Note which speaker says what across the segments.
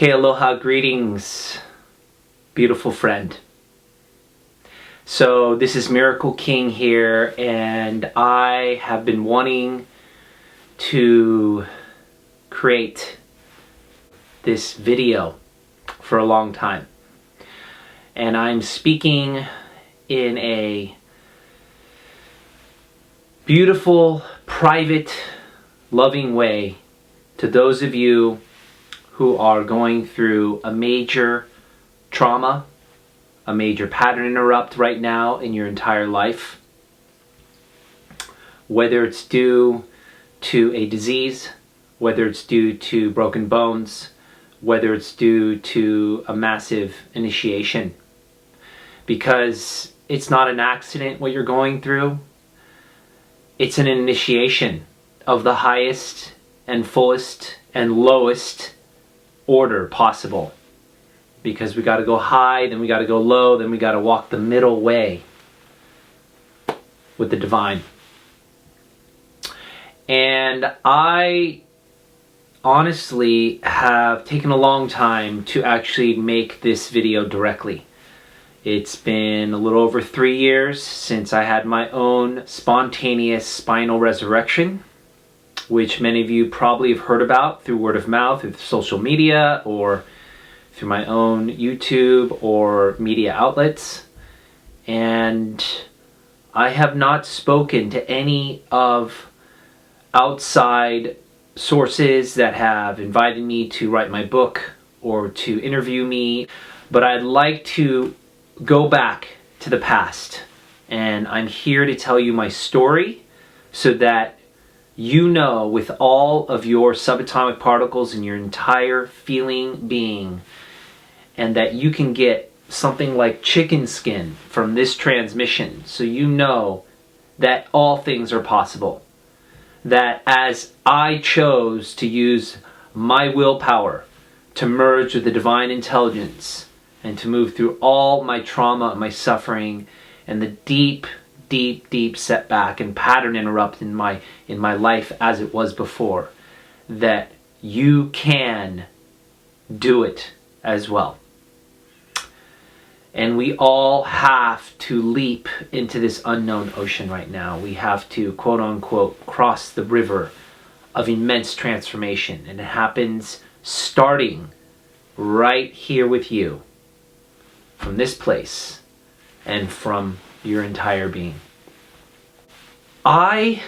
Speaker 1: Okay, aloha, greetings, beautiful friend. So this is MiraKle King here, and I have been wanting to create this video for a long time. And I'm speaking in a beautiful, private, loving way to those of you who are going through a major trauma, a major pattern interrupt right now in your entire life. Whether it's due to a disease, whether it's due to broken bones, whether it's due to a massive initiation. Because it's not an accident what you're going through. It's an initiation of the highest and fullest and lowest order possible. Because we got to go high, then we got to go low, then we got to walk the middle way with the divine. And I honestly have taken a long time to actually make this video directly. It's been a little over 3 years since I had my own spontaneous spinal resurrection, which many of you probably have heard about through word of mouth, through social media, or through my own YouTube or media outlets. And I have not spoken to any of outside sources that have invited me to write my book or to interview me, but I'd like to go back to the past, and I'm here to tell you my story so that you know with all of your subatomic particles in your entire feeling being, and that you can get something like chicken skin from this transmission, so you know that all things are possible. That as I chose to use my willpower to merge with the divine intelligence and to move through all my trauma, my suffering, and the deep setback and pattern interrupt in my life as it was before, that you can do it as well. And we all have to leap into this unknown ocean right now. We have to, quote unquote, cross the river of immense transformation. And it happens starting right here with you, from this place and from your entire being. I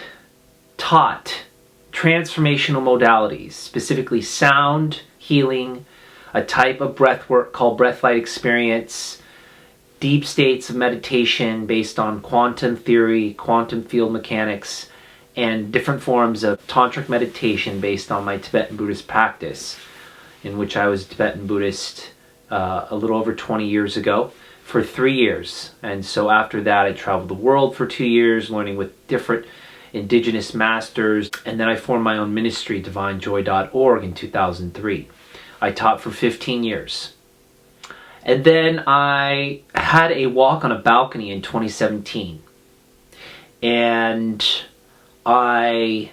Speaker 1: taught transformational modalities, specifically sound healing, a type of breath work called breath light experience, deep states of meditation based on quantum theory, quantum field mechanics, and different forms of tantric meditation based on my Tibetan Buddhist practice, in which I was a Tibetan Buddhist a little over 20 years ago for 3 years. And so after that I traveled the world for 2 years learning with different indigenous masters, and then I formed my own ministry, divinejoy.org, in 2003. I taught for 15 years. And then I had a walk on a balcony in 2017. And I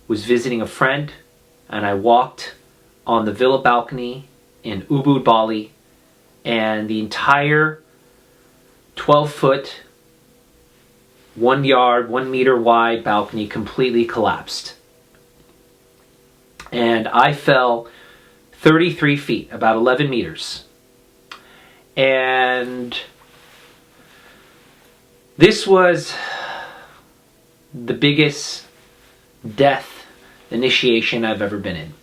Speaker 1: was visiting a friend, and I walked on the villa balcony in Ubud, Bali, and the entire 12-foot, 1 yard, 1 meter wide balcony completely collapsed. And I fell 33 feet, about 11 meters. And this was the biggest death initiation I've ever been in.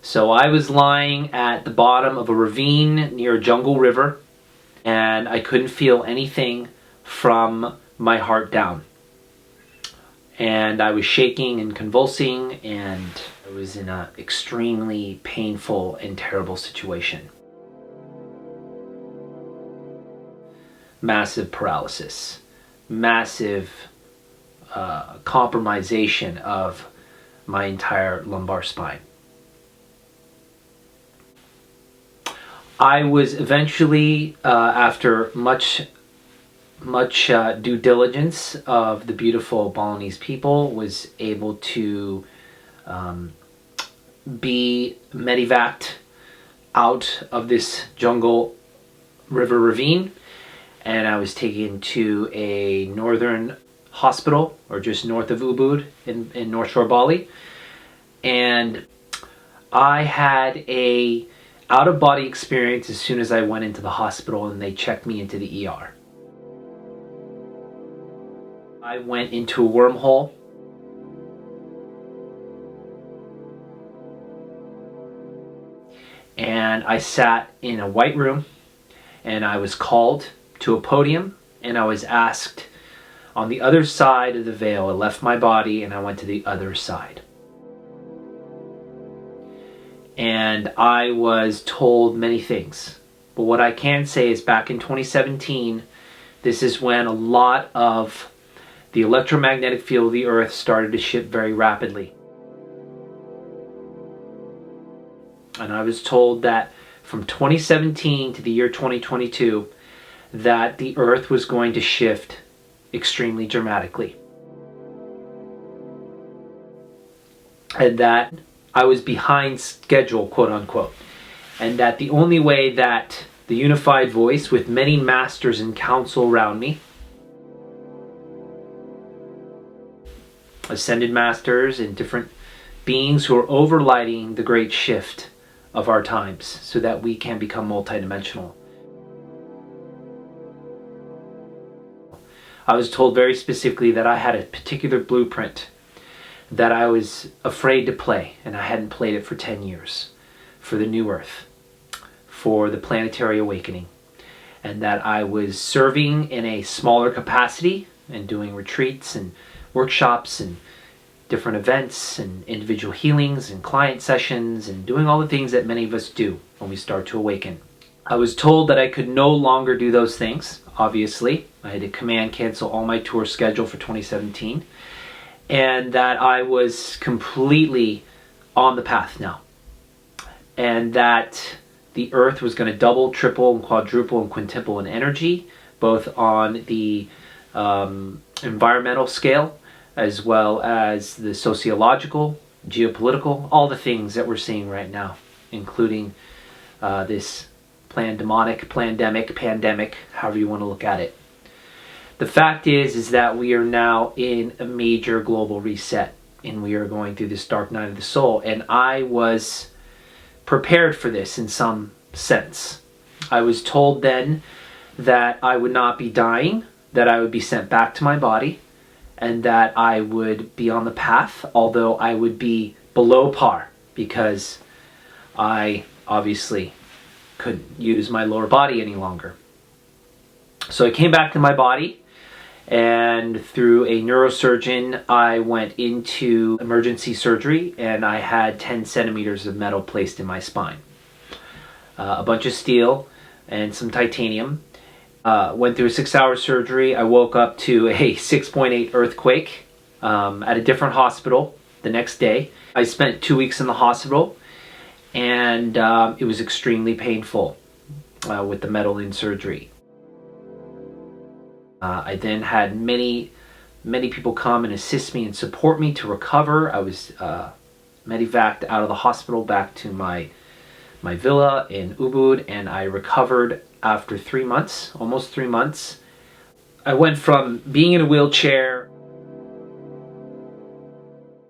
Speaker 1: So I was lying at the bottom of a ravine near a jungle river, and I couldn't feel anything from my heart down. And I was shaking and convulsing, and I was in an extremely painful and terrible situation. Massive paralysis, massive compromisation of my entire lumbar spine. I was eventually, after much due diligence of the beautiful Balinese people, was able to be medevaced out of this jungle river ravine, and I was taken to a northern hospital, or just north of Ubud in North Shore, Bali. And I had a out-of-body experience as soon as I went into the hospital and they checked me into the ER. I went into a wormhole. And I sat in a white room, and I was called to a podium, and I was asked on the other side of the veil. I left my body and I went to the other side. And I was told many things. But what I can say is back in 2017, this is when a lot of the electromagnetic field of the earth started to shift very rapidly. And I was told that from 2017 to the year 2022, that the earth was going to shift extremely dramatically. And that I was behind schedule, quote unquote. And that the only way that the unified voice, with many masters and council around me, ascended masters and different beings who are overlighting the great shift of our times so that we can become multidimensional. I was told very specifically that I had a particular blueprint that I was afraid to play, and I hadn't played it for 10 years, for the new earth, for the planetary awakening, and that I was serving in a smaller capacity and doing retreats and workshops and different events and individual healings and client sessions and doing all the things that many of us do when we start to awaken. I was told that I could no longer do those things, obviously. I had to command cancel all my tour schedule for 2017, and that I was completely on the path now, and that the earth was going to double, triple, and quadruple and quintuple in energy, both on the environmental scale as well as the sociological, geopolitical, all the things that we're seeing right now, including this pandemic, however you want to look at it. The fact is that we are now in a major global reset, and we are going through this dark night of the soul, and I was prepared for this in some sense. I was told then that I would not be dying, that I would be sent back to my body, and that I would be on the path, although I would be below par because I obviously couldn't use my lower body any longer. So I came back to my body, and through a neurosurgeon, I went into emergency surgery, and I had 10 centimeters of metal placed in my spine. A bunch of steel and some titanium. Went through a 6-hour surgery. I woke up to a 6.8 earthquake at a different hospital the next day. I spent 2 weeks in the hospital, and it was extremely painful with the metal in surgery. I then had many people come and assist me and support me to recover. I was medevaced out of the hospital back to my villa in Ubud, and I recovered after 3 months, almost 3 months. I went from being in a wheelchair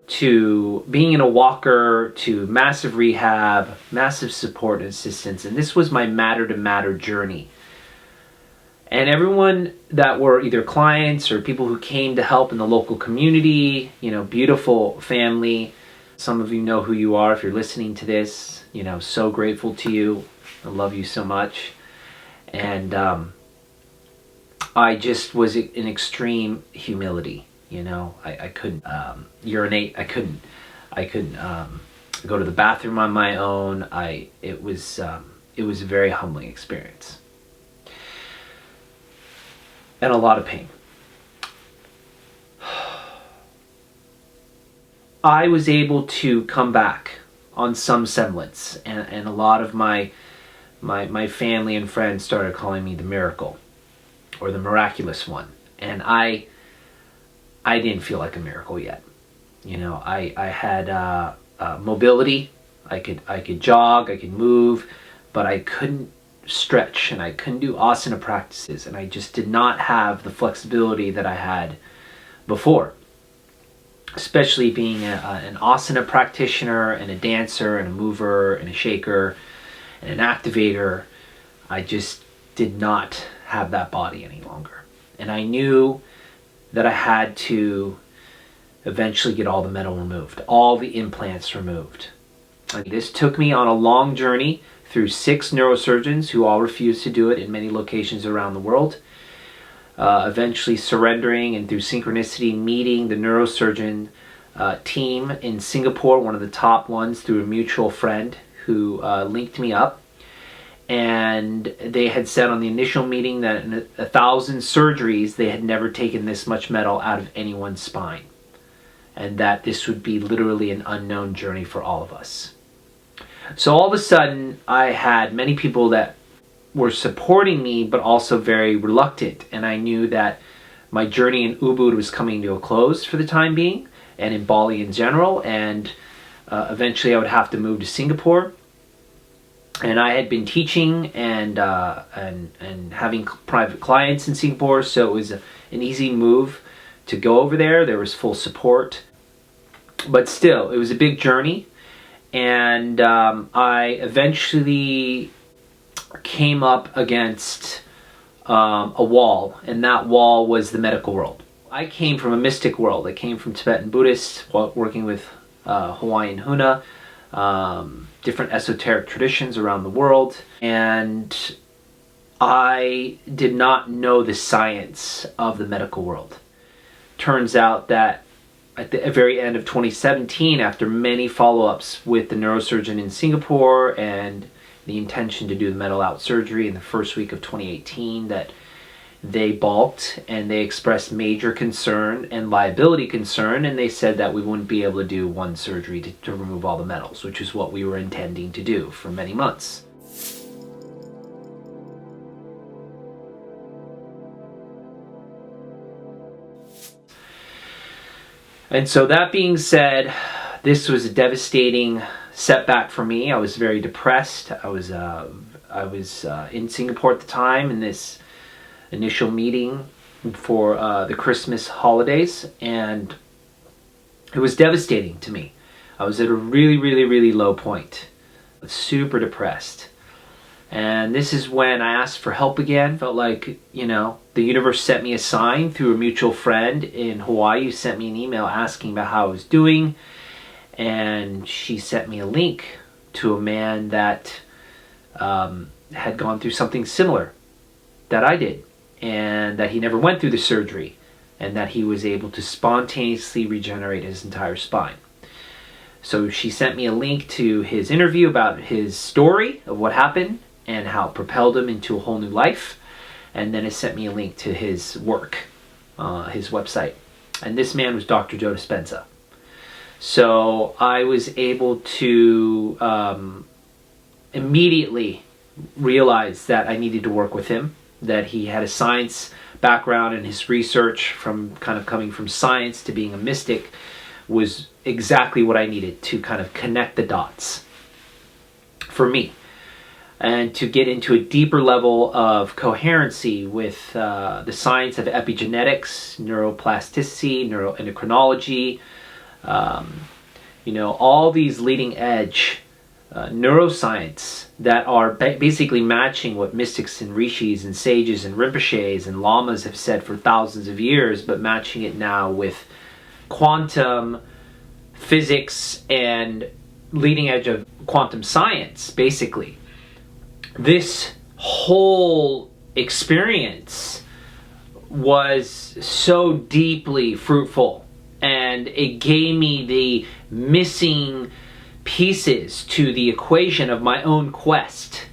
Speaker 1: to being in a walker to massive rehab, massive support and assistance, and this was my matter to matter journey. And everyone that were either clients or people who came to help in the local community, beautiful family. Some of you know who you are if you're listening to this. So grateful to you. I love you so much. And I just was in extreme humility. I couldn't urinate. I couldn't go to the bathroom on my own. It was a very humbling experience. And a lot of pain. I was able to come back on some semblance, and a lot of my family and friends started calling me the miracle, or the miraculous one, and I didn't feel like a miracle yet. I had mobility. I could jog, I could move, but I couldn't stretch and I couldn't do asana practices, and I just did not have the flexibility that I had before. Especially being an asana practitioner and a dancer and a mover and a shaker and an activator, I just did not have that body any longer. And I knew that I had to eventually get all the metal removed, all the implants removed. And this took me on a long journey through 6 neurosurgeons who all refused to do it in many locations around the world. Eventually surrendering, and through synchronicity meeting the neurosurgeon team in Singapore, one of the top ones, through a mutual friend who linked me up. And they had said on the initial meeting that in 1,000 surgeries they had never taken this much metal out of anyone's spine, and that this would be literally an unknown journey for all of us. So all of a sudden I had many people that were supporting me, but also very reluctant, and I knew that my journey in Ubud was coming to a close for the time being, and in Bali in general, and eventually I would have to move to Singapore. And I had been teaching and having private clients in Singapore, so it was an easy move to go over there. There was full support, but still, it was a big journey. And I eventually came up against a wall, and that wall was the medical world. I came from a mystic world. I came from Tibetan Buddhists, working with Hawaiian Huna, different esoteric traditions around the world, and I did not know the science of the medical world. Turns out that at the very end of 2017, after many follow-ups with the neurosurgeon in Singapore and the intention to do the metal out surgery in the first week of 2018, that they balked and they expressed major concern and liability concern, and they said that we wouldn't be able to do one surgery to remove all the metals, which is what we were intending to do for many months. And so that being said, this was a devastating setback for me. I was very depressed. I was in Singapore at the time in this initial meeting for the Christmas holidays, and it was devastating to me. I was at a really low point, super depressed. And this is when I asked for help again. Felt like, the universe sent me a sign through a mutual friend in Hawaii who sent me an email asking about how I was doing. And she sent me a link to a man that had gone through something similar that I did, and that he never went through the surgery, and that he was able to spontaneously regenerate his entire spine. So she sent me a link to his interview about his story of what happened and how it propelled him into a whole new life. And then it sent me a link to his work, his website. And this man was Dr. Joe Dispenza. So I was able to immediately realize that I needed to work with him, that he had a science background, and his research from kind of coming from science to being a mystic was exactly what I needed to kind of connect the dots for me, and to get into a deeper level of coherency with the science of epigenetics, neuroplasticity, neuroendocrinology, all these leading edge neuroscience that are basically matching what mystics and rishis and sages and rinpoches and lamas have said for thousands of years, but matching it now with quantum physics and leading edge of quantum science, basically. This whole experience was so deeply fruitful, and it gave me the missing pieces to the equation of my own quest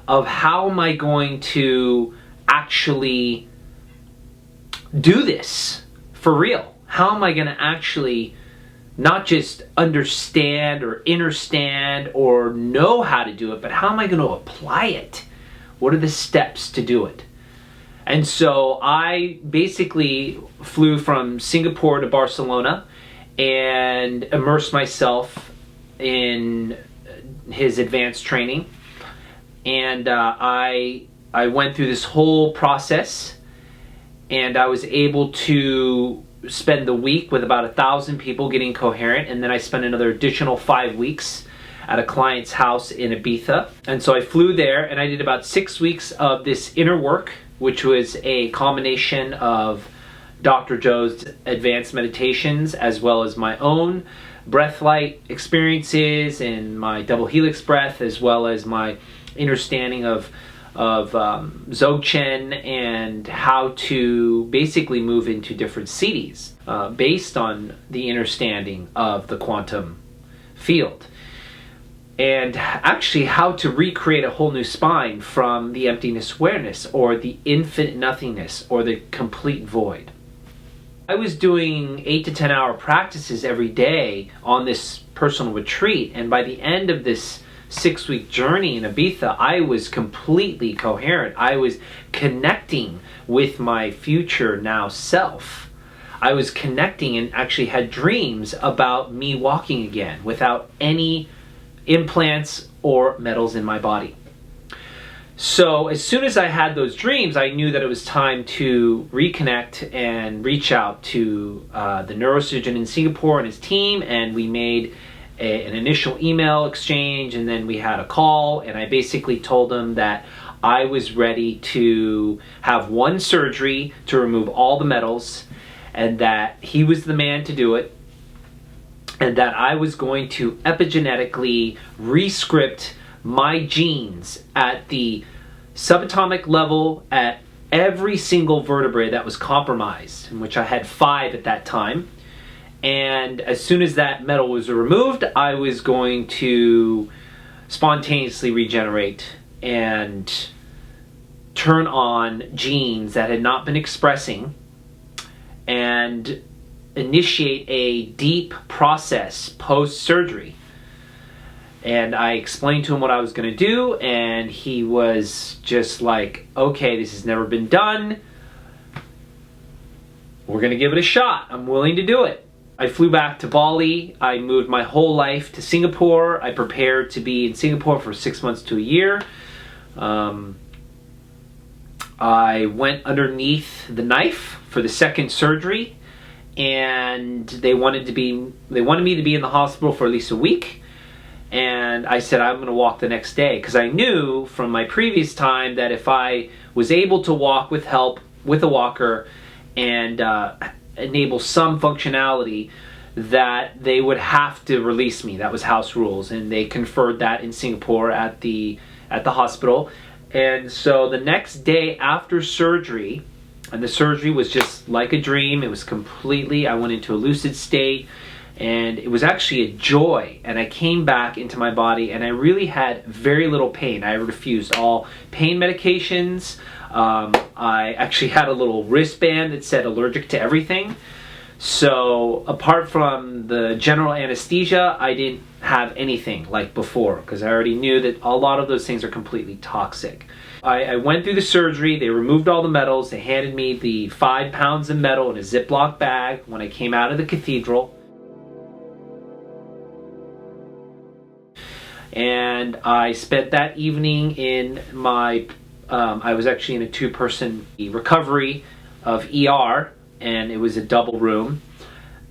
Speaker 1: of how am I going to actually do this for real? How am I going to actually not just understand or understand or know how to do it, but how am I going to apply it? What are the steps to do it? And so I basically flew from Singapore to Barcelona and immersed myself in his advanced training. And I went through this whole process, and I was able to spend the week with about 1,000 people getting coherent, and then I spent another additional 5 weeks at a client's house in Ibiza. And so I flew there, and I did about 6 weeks of this inner work, which was a combination of Dr. Joe's advanced meditations as well as my own breath light experiences and my double helix breath, as well as my understanding of Dzogchen and how to basically move into different cities based on the understanding of the quantum field, and actually how to recreate a whole new spine from the emptiness awareness, or the infinite nothingness, or the complete void. I was doing 8 to 10 hour practices every day on this personal retreat, and by the end of this 6-week journey in Ibiza, I was completely coherent. I was connecting with my future now self. I was connecting and actually had dreams about me walking again without any implants or metals in my body. So as soon as I had those dreams, I knew that it was time to reconnect and reach out to the neurosurgeon in Singapore and his team, and we made an initial email exchange, and then we had a call, and I basically told him that I was ready to have one surgery to remove all the metals, and that he was the man to do it, and that I was going to epigenetically re-script my genes at the subatomic level at every single vertebrae that was compromised, in which I had 5 at that time. And as soon as that metal was removed, I was going to spontaneously regenerate and turn on genes that had not been expressing and initiate a deep process post-surgery. And I explained to him what I was going to do, and he was just like, okay, this has never been done. We're going to give it a shot. I'm willing to do it. I flew back to Bali. I moved my whole life to Singapore. I prepared to be in Singapore for 6 months to a year. I went underneath the knife for the second surgery, and they wanted me to be in the hospital for at least a week. And I said I'm going to walk the next day, because I knew from my previous time that if I was able to walk with help with a walker and enable some functionality, that they would have to release me. That was house rules, and they conferred that in Singapore at the hospital. And so the next day after surgery, and the surgery was just like a dream. It was completely, I went into a lucid state, and it was actually a joy. And I came back into my body, and I really had very little pain. I refused all pain medications. I actually had a little wristband that said allergic to everything. So apart from the general anesthesia, I didn't have anything like before, because I already knew that a lot of those things are completely toxic. I went through the surgery. They removed all the metals. They handed me the 5 pounds of metal in a Ziploc bag when I came out of the cathedral. And I spent that evening in my, I was actually in a 2-person recovery of ER, and it was a double room.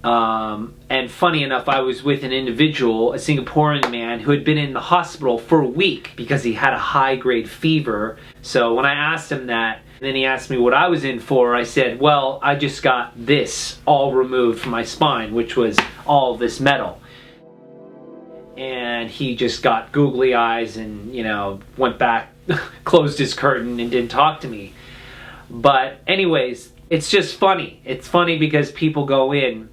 Speaker 1: And funny enough, I was with an individual, a Singaporean man, who had been in the hospital for a week because he had a high-grade fever. So when I asked him that, then he asked me what I was in for, I said, well, I just got this all removed from my spine, which was all this metal. And he just got googly eyes and, went back, closed his curtain, and didn't talk to me. But anyways, it's just funny. It's funny because people go in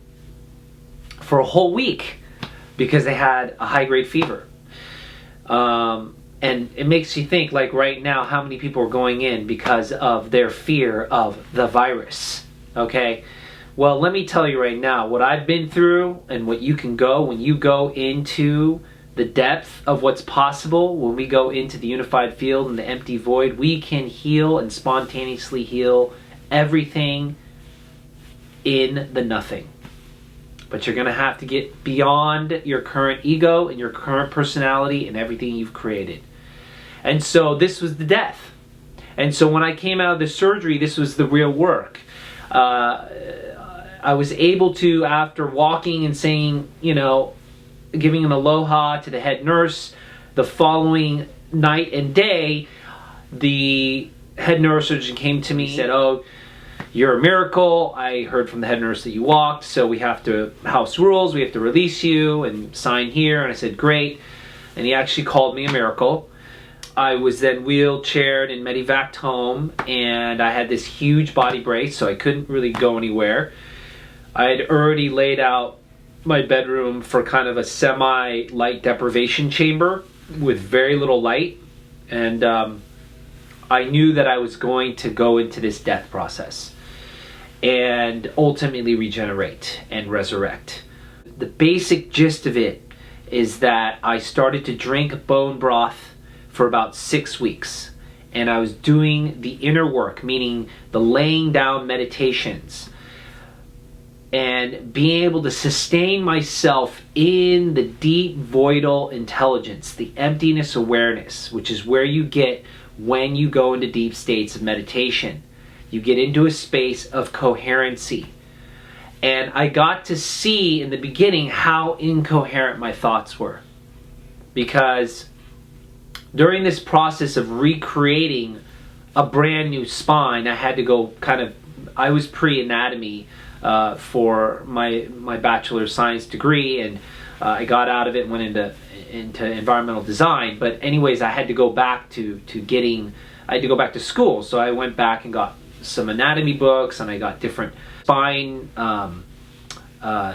Speaker 1: for a whole week because they had a high-grade fever. And it makes you think, like right now, how many people are going in because of their fear of the virus, okay? Well, let me tell you right now, what I've been through and what you can go when you go into the depth of what's possible, when we go into the unified field and the empty void, we can heal and spontaneously heal everything in the nothing. But you're going to have to get beyond your current ego and your current personality and everything you've created. And so this was the death. And so when I came out of the surgery, this was the real work. I was able to, after walking and saying, you know, giving an aloha to the head nurse, the following night and day, the head neurosurgeon came to me and said, "Oh, you're a miracle. I heard from the head nurse that you walked, so we have to, house rules, we have to release you and sign here." And I said, "Great." And he actually called me a miracle. I was then wheelchaired and medevaced home, and I had this huge body brace, so I couldn't really go anywhere. I had already laid out my bedroom for kind of a semi-light deprivation chamber with very little light, and I knew that I was going to go into this death process and ultimately regenerate and resurrect. The basic gist of it is that I started to drink bone broth for about 6 weeks, and I was doing the inner work, meaning the laying down meditations, and being able to sustain myself in the deep voidal intelligence, the emptiness awareness, which is where you get when you go into deep states of meditation. You get into a space of coherency. And I got to see in the beginning how incoherent my thoughts were. Because during this process of recreating a brand new spine, I had to go I was pre-anatomy for my Bachelor of Science degree, and I got out of it and went into environmental design. But anyways, I had to go back to school. So I went back and got some anatomy books, and I got different spine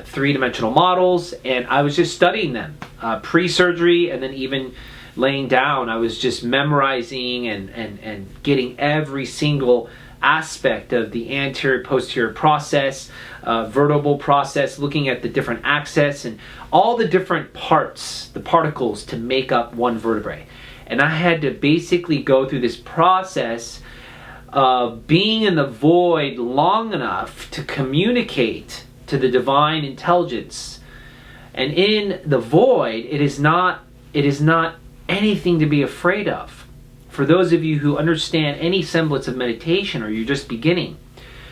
Speaker 1: three-dimensional models, and I was just studying them pre-surgery, and then even laying down. I was just memorizing and getting every single aspect of the anterior posterior process, vertebral process, looking at the different axes and all the different parts, the particles to make up one vertebrae. And I had to basically go through this process of being in the void long enough to communicate to the divine intelligence. And in the void, it is not anything to be afraid of. For those of you who understand any semblance of meditation, or you're just beginning,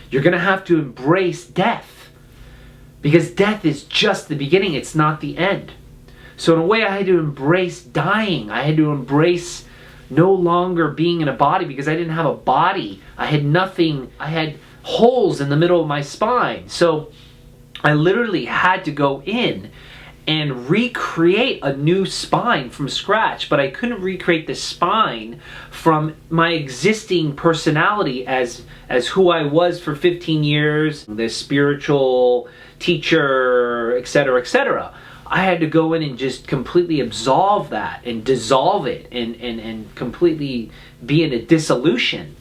Speaker 1: you're going to have to embrace death. Because death is just the beginning, it's not the end. So in a way, I had to embrace dying. I had to embrace no longer being in a body, because I didn't have a body. I had nothing. I had holes in the middle of my spine. So I literally had to go in and recreate a new spine from scratch, but I couldn't recreate the spine from my existing personality as who I was for 15 years, the spiritual teacher, etc., etc. I had to go in and just completely absolve that and dissolve it and completely be in a dissolution.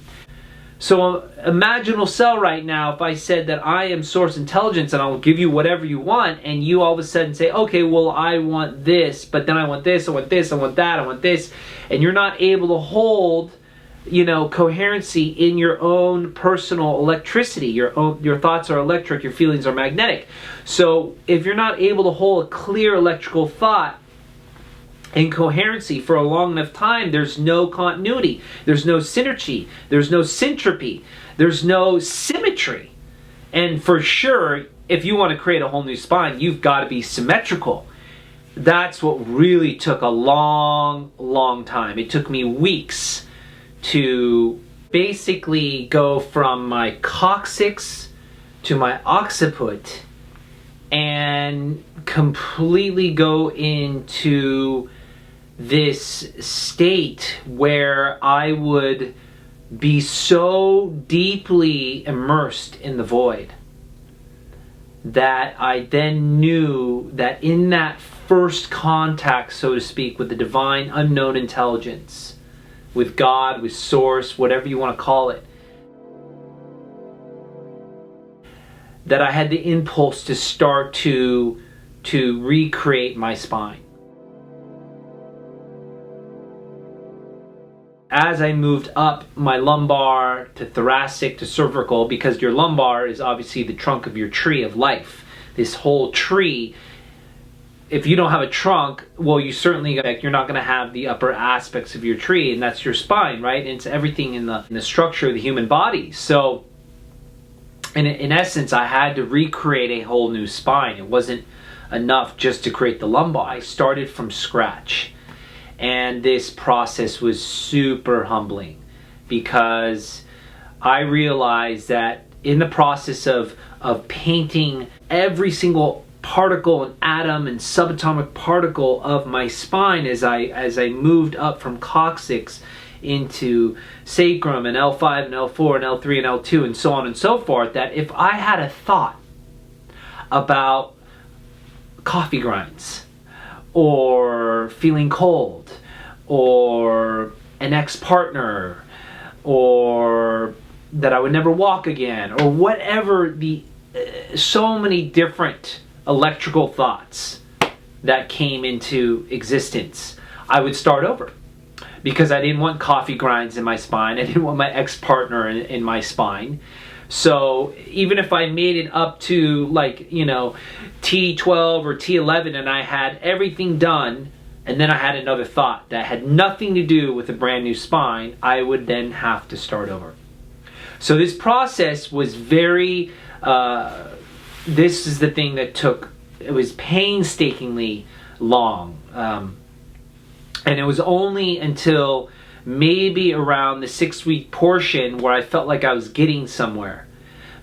Speaker 1: So imaginal cell right now, if I said that I am source intelligence and I'll give you whatever you want, and you all of a sudden say, okay, well, I want this, but then I want this, I want this, I want that, I want this, and you're not able to hold, coherency in your own personal electricity. Your thoughts are electric, your feelings are magnetic. So if you're not able to hold a clear electrical thought in coherency for a long enough time, there's no continuity, there's no synergy, there's no syntropy, there's no symmetry. And for sure, if you want to create a whole new spine, you've got to be symmetrical. That's what really took a long, long time. It took me weeks to basically go from my coccyx to my occiput and completely go into this state where I would be so deeply immersed in the void that I then knew that in that first contact, so to speak, with the divine unknown intelligence, with God, with Source, whatever you want to call it, that I had the impulse to start to recreate my spine. As I moved up my lumbar to thoracic to cervical, because your lumbar is obviously the trunk of your tree of life. This whole tree if you don't have a trunk, well, you're not going to have the upper aspects of your tree, and that's your spine, right? And it's everything in the structure of the human body. So in essence, I had to recreate a whole new spine. It wasn't enough just to create the lumbar. I started from scratch. And this process was super humbling, because I realized that in the process of painting every single particle and atom and subatomic particle of my spine, as I moved up from coccyx into sacrum and L5 and L4 and L3 and L2 and so on and so forth, that if I had a thought about coffee grinds or feeling cold or an ex-partner or that I would never walk again or whatever, the so many different electrical thoughts that came into existence, I would start over, because I didn't want coffee grinds in my spine. I didn't want my ex-partner in my spine. So even if I made it up to, like, you know, T12 or T11 and I had everything done, and then I had another thought that had nothing to do with a brand new spine, I would then have to start over. So this process was very, this is the thing that it was painstakingly long. And it was only until maybe around the 6-week portion where I felt like I was getting somewhere.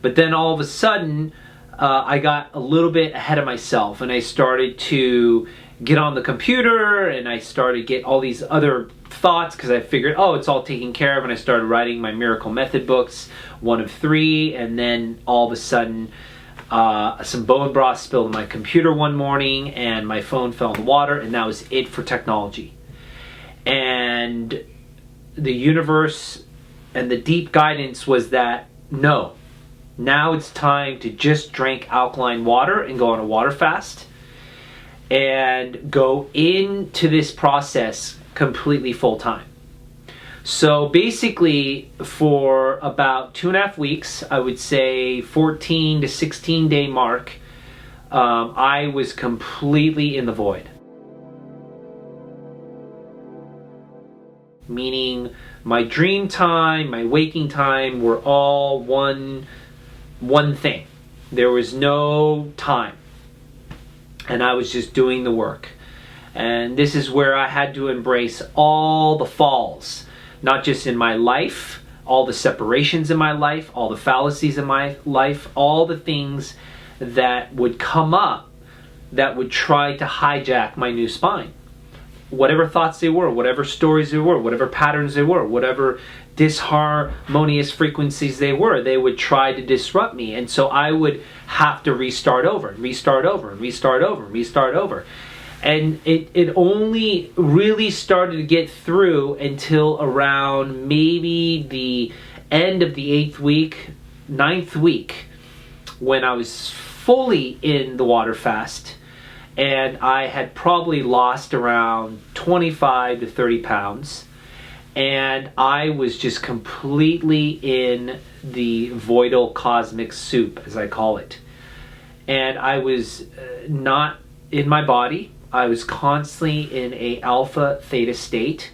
Speaker 1: But then all of a sudden, I got a little bit ahead of myself, and I started to get on the computer, and I started to get all these other thoughts, because I figured, oh, it's all taken care of, and I started writing my Miracle Method books, 1 of 3, and then all of a sudden, some bone broth spilled on my computer one morning, and my phone fell in the water, and that was it for technology. And the universe and the deep guidance was that, no, now it's time to just drink alkaline water and go on a water fast and go into this process completely full time. So basically, for about 2.5 weeks, I would say 14 to 16 day mark, I was completely in the void. Meaning my dream time, my waking time were all one thing. There was no time. And I was just doing the work. And this is where I had to embrace all the falls, not just in my life, all the separations in my life, all the fallacies in my life, all the things that would come up that would try to hijack my new spine. Whatever thoughts they were, whatever stories they were, whatever patterns they were, whatever disharmonious frequencies they were, they would try to disrupt me. And so I would have to restart over, restart over, restart over, restart over. And it only really started to get through until around maybe the end of the 8th week, 9th week, when I was fully in the water fast. And I had probably lost around 25 to 30 pounds. And I was just completely in the voidal cosmic soup, as I call it. And I was not in my body. I was constantly in a alpha theta state,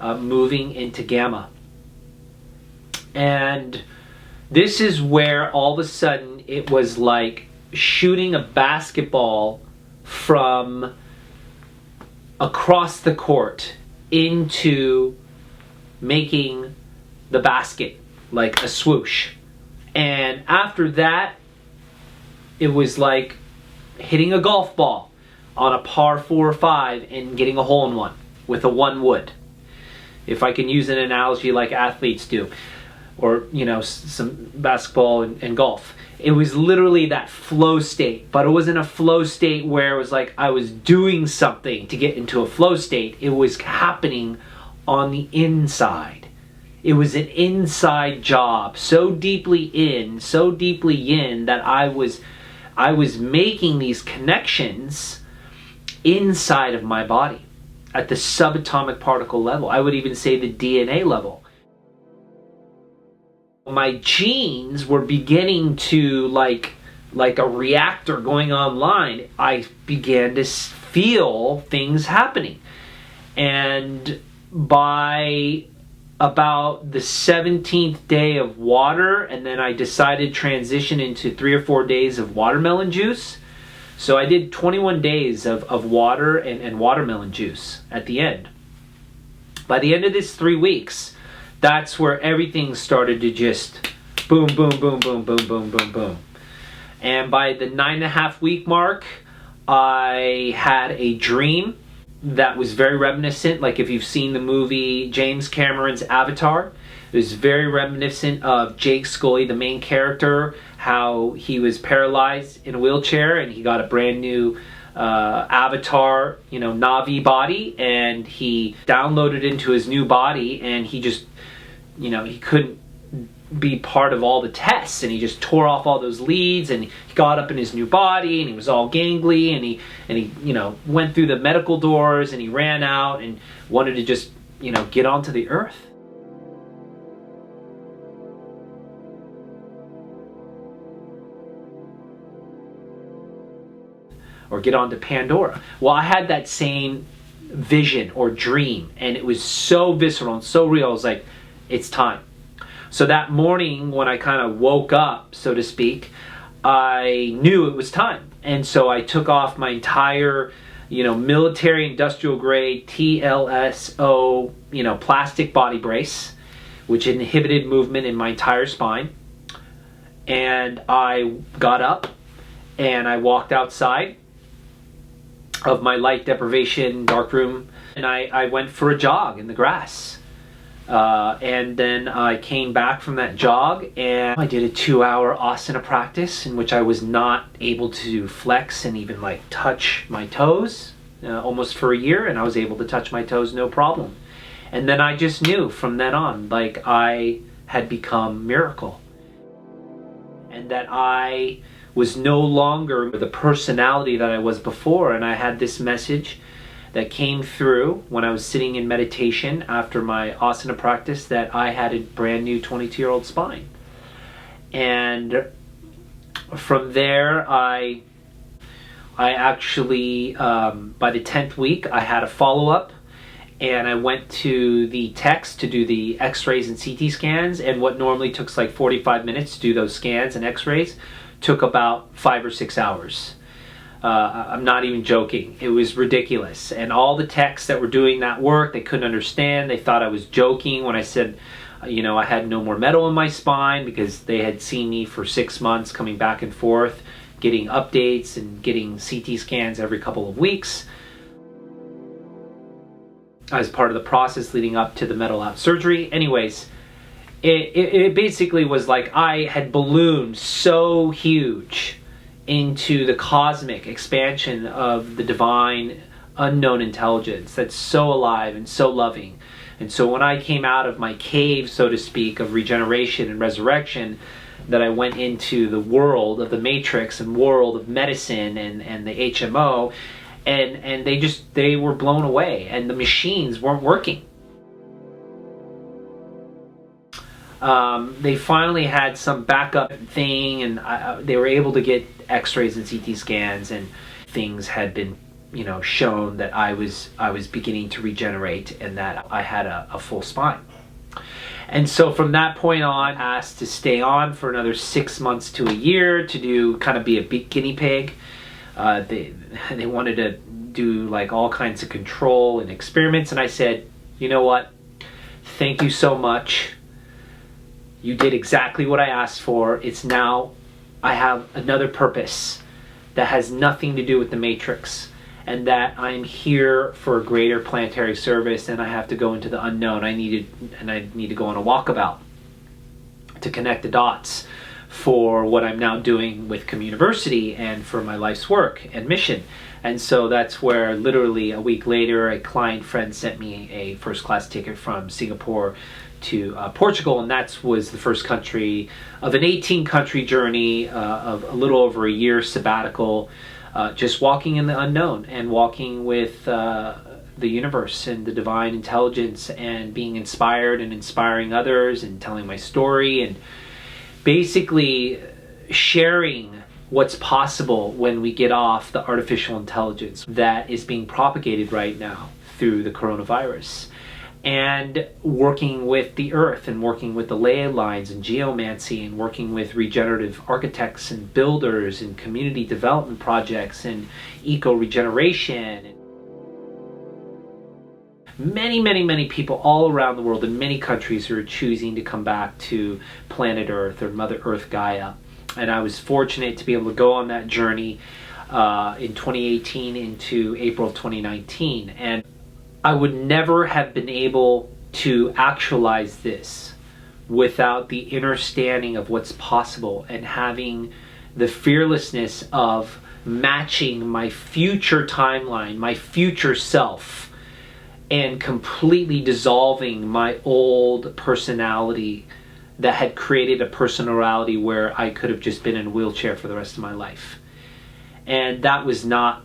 Speaker 1: moving into gamma. And this is where all of a sudden it was like shooting a basketball from across the court into making the basket, like a swoosh. And after that, it was like hitting a golf ball on a par 4 or 5 and getting a hole in one with a 1 wood. If I can use an analogy like athletes do, or, you know, some basketball and golf. It was literally that flow state, but it wasn't a flow state where it was like I was doing something to get into a flow state. It was happening on the inside. It was an inside job, so deeply in, so deeply yin, that I was making these connections inside of my body at the subatomic particle level. I would even say the DNA level. My genes were beginning to like like a reactor going online, I began to feel things happening. And by about the 17th day of water, and then I decided to transition into 3 or 4 days of watermelon juice. So I did 21 days of water and watermelon juice at the end. By the end of this 3 weeks, that's where everything started to just boom, boom, boom, boom, boom, boom, boom, boom. And by the 9.5 week mark, I had a dream that was very reminiscent. Like if you've seen the movie James Cameron's Avatar, it was very reminiscent of Jake Scully, the main character, how he was paralyzed in a wheelchair and he got a brand new avatar, Navi body, and he downloaded into his new body, and he just, he couldn't be part of all the tests, and he just tore off all those leads, and he got up in his new body, and he was all gangly, and he went through the medical doors, and he ran out and wanted to just get onto the earth. Or get onto Pandora. Well, I had that same vision or dream, and it was so visceral and so real. I was like, it's time. So that morning when I kind of woke up, so to speak, I knew it was time. And so I took off my entire, military industrial grade TLSO, plastic body brace, which inhibited movement in my entire spine. And I got up and I walked outside of my light deprivation dark room, and I went for a jog in the grass. And then I came back from that jog and I did a 2-hour asana practice in which I was not able to flex and even touch my toes almost for a year, and I was able to touch my toes no problem. And then I just knew from then on, I had become MiraKle, and that I was no longer the personality that I was before. And I had this message that came through when I was sitting in meditation after my asana practice, that I had a brand new 22-year-old spine. And from there, I actually, by the 10th week, I had a follow-up, and I went to the techs to do the x-rays and CT scans, and what normally took 45 minutes to do those scans and x-rays took about 5 or 6 hours. I'm not even joking. It was ridiculous. And all the techs that were doing that work, they couldn't understand. They thought I was joking when I said, I had no more metal in my spine, because they had seen me for 6 months coming back and forth, getting updates and getting CT scans every couple of weeks as part of the process leading up to the metal out surgery. Anyways, it basically was like I had ballooned so huge into the cosmic expansion of the divine unknown intelligence that's so alive and so loving. And so when I came out of my cave, so to speak, of regeneration and resurrection, that I went into the world of the matrix and world of medicine and the HMO, and they were blown away, and the machines weren't working. They finally had some backup thing, and they were able to get x-rays and CT scans, and things had been shown that I was beginning to regenerate, and that I had a full spine. And so from that point on, I asked to stay on for another 6 months to a year to be a big guinea pig. They wanted to do all kinds of control and experiments, and I said, you know what, thank you so much. You did exactly what I asked for. It's now, I have another purpose that has nothing to do with the matrix, and that I'm here for a greater planetary service, and I have to go into the unknown. I need to go on a walkabout to connect the dots for what I'm now doing with Communiversity and for my life's work and mission. And so that's where literally a week later, a client friend sent me a first-class ticket from Singapore to Portugal, and that was the first country of an 18-country journey of a little over a year sabbatical, just walking in the unknown and walking with the universe and the divine intelligence, and being inspired and inspiring others, and telling my story, and basically sharing what's possible when we get off the artificial intelligence that is being propagated right now through the coronavirus, and working with the earth and working with the ley lines and geomancy and working with regenerative architects and builders and community development projects and eco-regeneration. Many people all around the world in many countries are choosing to come back to planet Earth or Mother Earth Gaia. And I was fortunate to be able to go on that journey in 2018 into April of 2019. And I would never have been able to actualize this without the understanding of what's possible and having the fearlessness of matching my future timeline, my future self, and completely dissolving my old personality that had created a personality where I could have just been in a wheelchair for the rest of my life. And that was not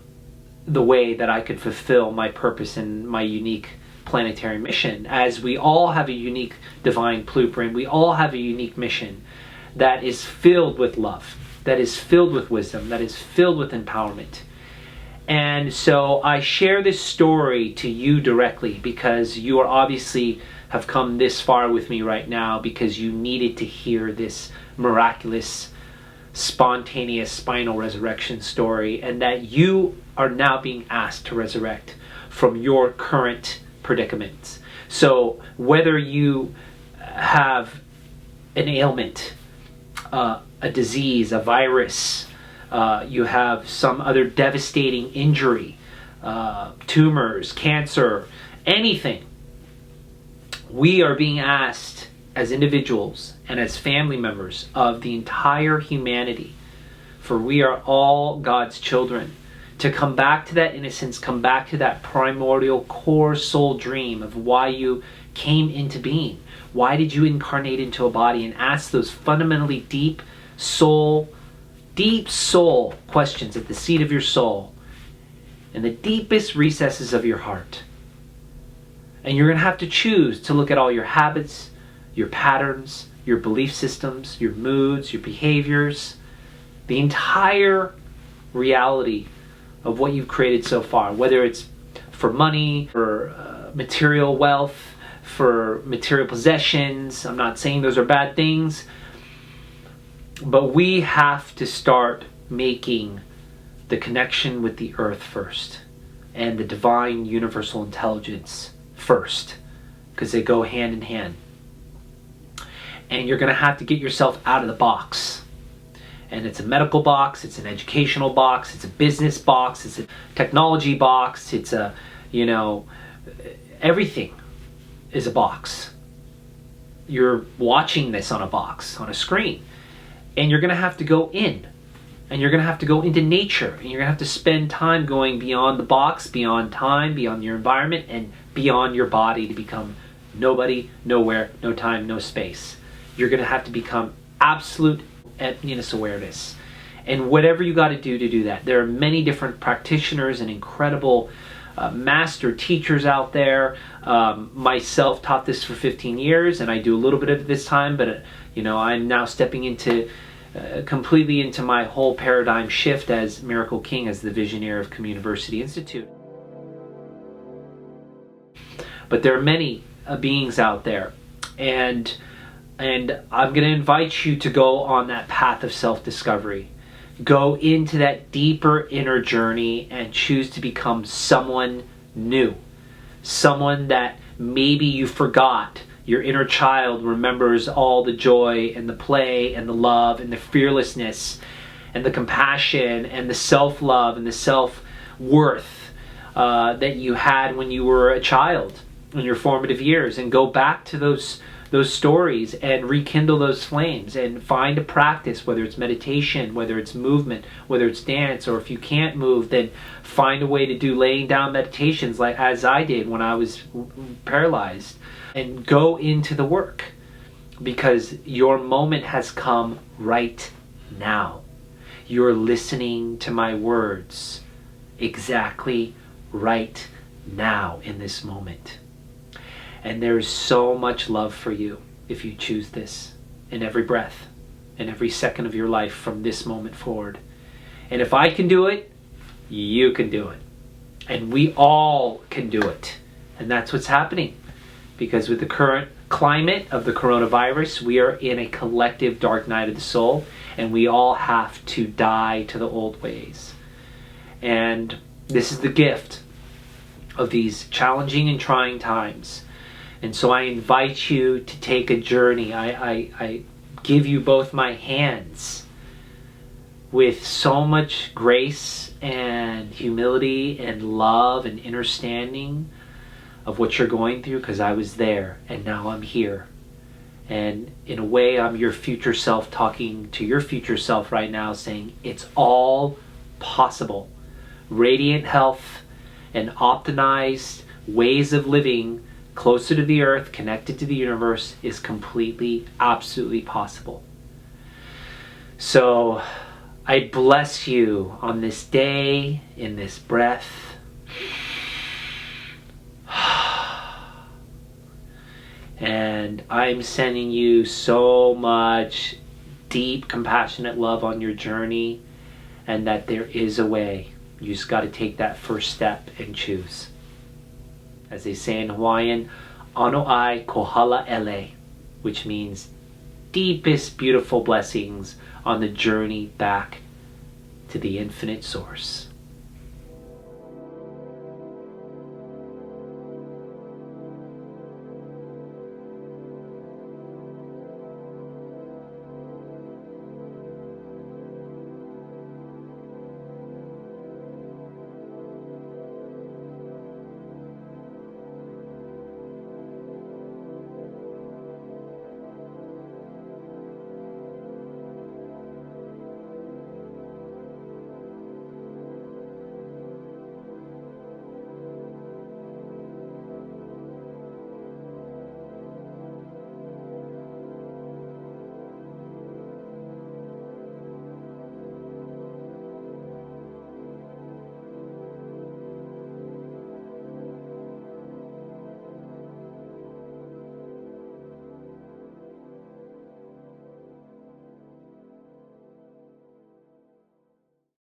Speaker 1: the way that I could fulfill my purpose and my unique planetary mission. As we all have a unique divine blueprint, we all have a unique mission that is filled with love, that is filled with wisdom, that is filled with empowerment. And so I share this story to you directly because you are obviously have come this far with me right now because you needed to hear this miraculous, spontaneous spinal resurrection story, and that you are now being asked to resurrect from your current predicaments. So whether you have an ailment, a disease, a virus, you have some other devastating injury, tumors, cancer, anything, we are being asked as individuals and as family members of the entire humanity, for we are all God's children, to come back to that innocence, come back to that primordial core soul dream of why you came into being. Why did you incarnate into a body, and ask those fundamentally deep soul questions at the seat of your soul, in the deepest recesses of your heart. And you're going to have to choose to look at all your habits, your patterns, your belief systems, your moods, your behaviors, the entire reality of what you've created so far, whether it's for money, for material wealth, for material possessions. I'm not saying those are bad things, but we have to start making the connection with the earth first and the divine universal intelligence first, because they go hand in hand. And you're going to have to get yourself out of the box. And it's a medical box, it's an educational box, it's a business box, it's a technology box, it's a, everything is a box. You're watching this on a box, on a screen. And you're going to have to go in. And you're going to have to go into nature. And you're going to have to spend time going beyond the box, beyond time, beyond your environment, and beyond your body to become nobody, nowhere, no time, no space. You're going to have to become absolute emptiness awareness. And whatever you got to do that. There are many different practitioners and incredible master teachers out there. Myself taught this for 15 years, and I do a little bit of it this time, but I'm now stepping into completely into my whole paradigm shift as MiraKle King, as the visionary of Communiversity Institute. But there are many beings out there, and I'm going to invite you to go on that path of self-discovery. Go into that deeper inner journey and choose to become someone new. Someone that maybe you forgot. Your inner child remembers all the joy and the play and the love and the fearlessness and the compassion and the self-love and the self-worth that you had when you were a child in your formative years. And go back to those stories and rekindle those flames and find a practice, whether it's meditation, whether it's movement, whether it's dance, or if you can't move, then find a way to do laying down meditations like as I did when I was paralyzed, and go into the work, because your moment has come right now. You're listening to my words exactly right now in this moment. And there is so much love for you if you choose this, in every breath, in every second of your life from this moment forward. And if I can do it, you can do it. And we all can do it. And that's what's happening. Because with the current climate of the coronavirus, we are in a collective dark night of the soul, and we all have to die to the old ways. And this is the gift of these challenging and trying times. And so I invite you to take a journey. I give you both my hands with so much grace and humility and love and understanding of what you're going through, because I was there and now I'm here. And in a way, I'm your future self talking to your future self right now, saying it's all possible. Radiant health and optimized ways of living closer to the earth, connected to the universe, is completely, absolutely possible. So I bless you on this day, in this breath. And I'm sending you so much deep, compassionate love on your journey, and that there is a way. You just got to take that first step and choose. As they say in Hawaiian, ano ai kohala ele, which means deepest, beautiful blessings on the journey back to the infinite source.